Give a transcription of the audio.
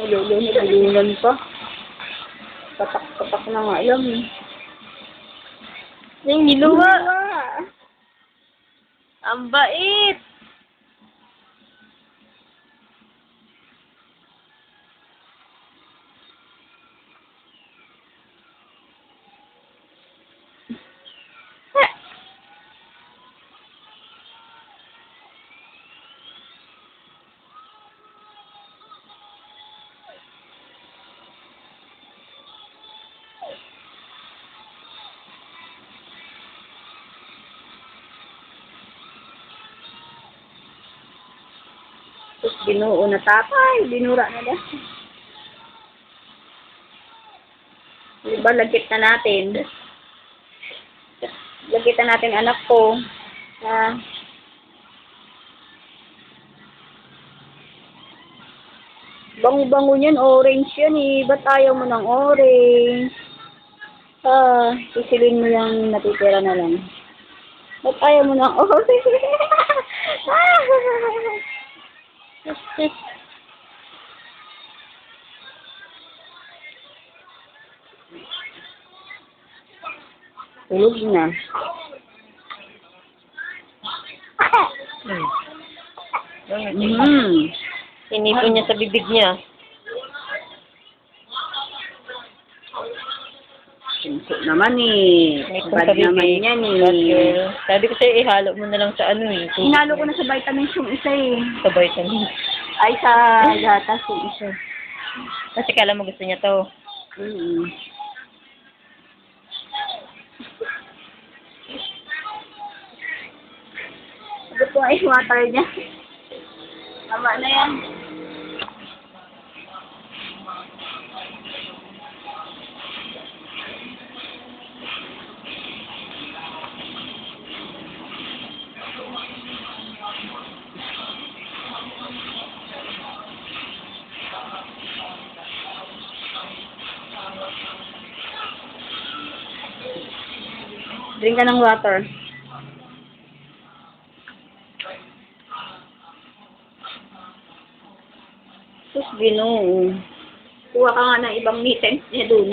Lolo, nilulunan pa. Patak-patak na nga yan. Yung niluwa. Niluwa. Ang bait. Tapos binuo na tatay. Binura na lang. Diba, lagkit na natin. Lagkit na natin anak ko. Bango-bango niyan. Orange yan eh. Ba't ayaw mo ng orange? Sisilin mo yung natitira na lang. Ba't ayaw mo ng orange? Tulog na. Inipon niya sa bibig niya. Pinso naman eh. Bad naman yan eh. Sabi ko sa'yo, ihalo mo na lang sa ano eh. Hinalo ko na sa vitamins yung isa eh. Sa vitamin. Ay, sa gatas yung isa. Kasi kala mo gusto niya to. Sabi ko ay water niya. Tama na yan. Drink ka ng water. Sus, Ginoo. Kuha ka nga ng ibang mittens niya dun.